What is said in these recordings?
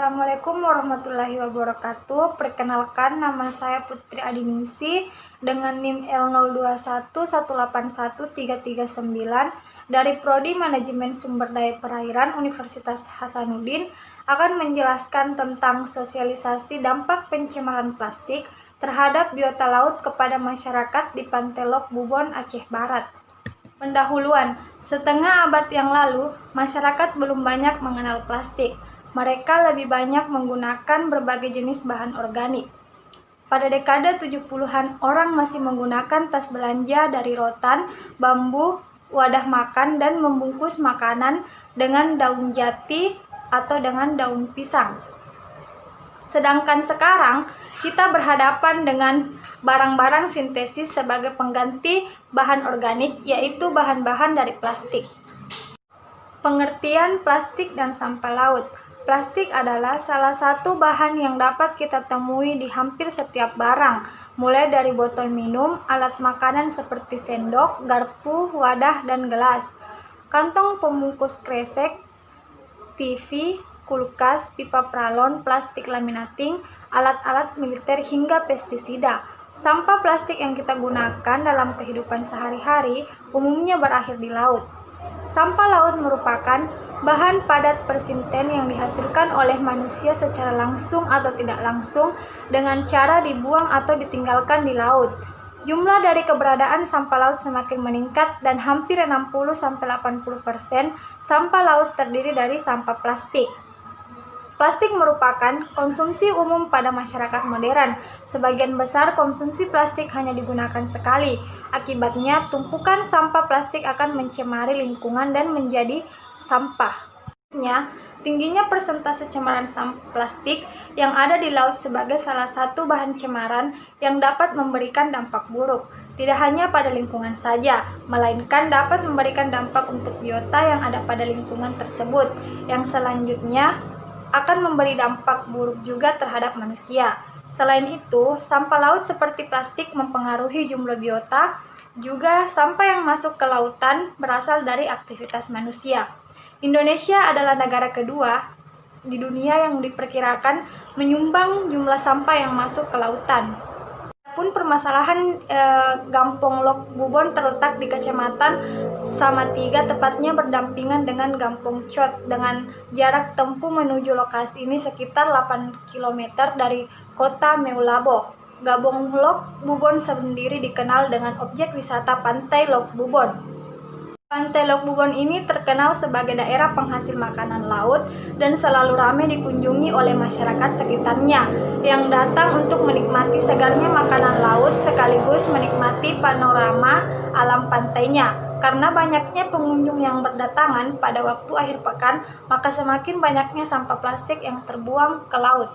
Assalamualaikum warahmatullahi wabarakatuh. Perkenalkan, nama saya Putri Adiningsih dengan NIM L0211811339 dari Prodi Manajemen Sumber Daya Perairan Universitas Hasanuddin akan menjelaskan tentang sosialisasi dampak pencemaran plastik terhadap biota laut kepada masyarakat di Pantai Lok Bubon, Aceh Barat. Pendahuluan, setengah abad yang lalu, masyarakat belum banyak mengenal plastik. Mereka lebih banyak menggunakan berbagai jenis bahan organik. Pada dekade 70-an, orang masih menggunakan tas belanja dari rotan, bambu, wadah makan, dan membungkus makanan dengan daun jati atau dengan daun pisang. Sedangkan sekarang, kita berhadapan dengan barang-barang sintesis sebagai pengganti bahan organik, yaitu bahan-bahan dari plastik. Pengertian plastik dan sampah laut. Plastik adalah salah satu bahan yang dapat kita temui di hampir setiap barang, mulai dari botol minum, alat makanan seperti sendok, garpu, wadah, dan gelas, kantong pembungkus kresek, TV, kulkas, pipa pralon, plastik laminating, alat-alat militer, hingga pestisida. Sampah plastik yang kita gunakan dalam kehidupan sehari-hari umumnya berakhir di laut. Sampah laut merupakan bahan padat persinten yang dihasilkan oleh manusia secara langsung atau tidak langsung dengan cara dibuang atau ditinggalkan di laut. Jumlah dari keberadaan sampah laut semakin meningkat dan hampir 60-80% sampah laut terdiri dari sampah plastik. Plastik merupakan konsumsi umum pada masyarakat modern. Sebagian besar konsumsi plastik hanya digunakan sekali. Akibatnya, tumpukan sampah plastik akan mencemari lingkungan dan menjadi sampah. Tingginya persentase cemaran sampah plastik yang ada di laut sebagai salah satu bahan cemaran yang dapat memberikan dampak buruk. Tidak hanya pada lingkungan saja, melainkan dapat memberikan dampak untuk biota yang ada pada lingkungan tersebut, yang selanjutnya akan memberi dampak buruk juga terhadap manusia. Selain itu, sampah laut seperti plastik mempengaruhi jumlah biota, juga sampah yang masuk ke lautan berasal dari aktivitas manusia. Indonesia adalah negara kedua di dunia yang diperkirakan menyumbang jumlah sampah yang masuk ke lautan. Pun permasalahan Gampong Lok Bubon terletak di Kecamatan Samatiga, tepatnya berdampingan dengan Gampong Cot, dengan jarak tempuh menuju lokasi ini sekitar 8 km dari kota Meulabo. Gampong Lok Bubon sendiri dikenal dengan objek wisata Pantai Lok Bubon. Pantai Lok Bubon ini terkenal sebagai daerah penghasil makanan laut dan selalu ramai dikunjungi oleh masyarakat sekitarnya yang datang untuk menikmati segarnya makanan laut sekaligus menikmati panorama alam pantainya. Karena banyaknya pengunjung yang berdatangan pada waktu akhir pekan, maka semakin banyaknya sampah plastik yang terbuang ke laut.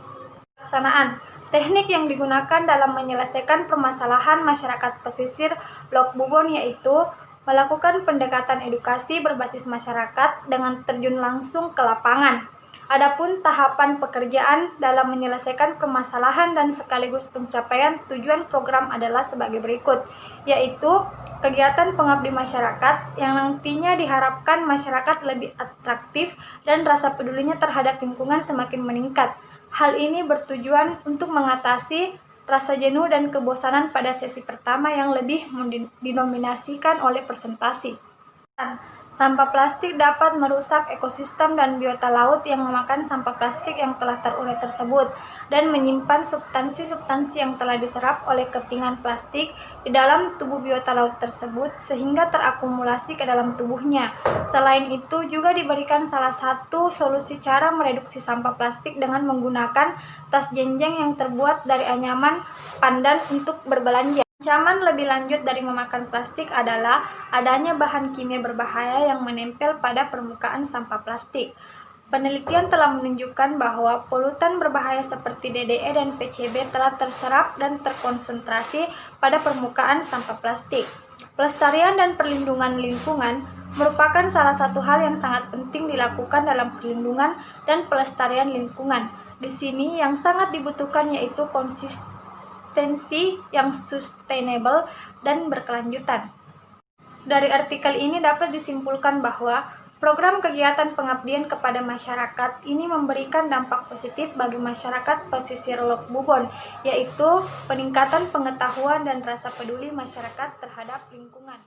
Pelaksanaan teknik yang digunakan dalam menyelesaikan permasalahan masyarakat pesisir Lok Bubon yaitu melakukan pendekatan edukasi berbasis masyarakat dengan terjun langsung ke lapangan. Adapun tahapan pekerjaan dalam menyelesaikan permasalahan dan sekaligus pencapaian tujuan program adalah sebagai berikut, yaitu kegiatan pengabdi masyarakat yang nantinya diharapkan masyarakat lebih atraktif dan rasa pedulinya terhadap lingkungan semakin meningkat. Hal ini bertujuan untuk mengatasi rasa jenuh dan kebosanan pada sesi pertama yang lebih dinominasikan oleh presentasi. Sampah plastik dapat merusak ekosistem dan biota laut yang memakan sampah plastik yang telah terurai tersebut dan menyimpan substansi-substansi yang telah diserap oleh kepingan plastik di dalam tubuh biota laut tersebut sehingga terakumulasi ke dalam tubuhnya. Selain itu juga diberikan salah satu solusi cara mereduksi sampah plastik dengan menggunakan tas jenjang yang terbuat dari anyaman pandan untuk berbelanja. Ancaman lebih lanjut dari memakan plastik adalah adanya bahan kimia berbahaya yang menempel pada permukaan sampah plastik. Penelitian telah menunjukkan bahwa polutan berbahaya seperti DDE dan PCB telah terserap dan terkonsentrasi pada permukaan sampah plastik. Pelestarian dan perlindungan lingkungan merupakan salah satu hal yang sangat penting dilakukan dalam perlindungan dan pelestarian lingkungan. Di sini yang sangat dibutuhkan yaitu konsistensi yang sustainable dan berkelanjutan. Dari artikel ini dapat disimpulkan bahwa Program kegiatan pengabdian kepada masyarakat ini memberikan dampak positif bagi masyarakat pesisir Lok Bubon, yaitu peningkatan pengetahuan dan rasa peduli masyarakat terhadap lingkungan.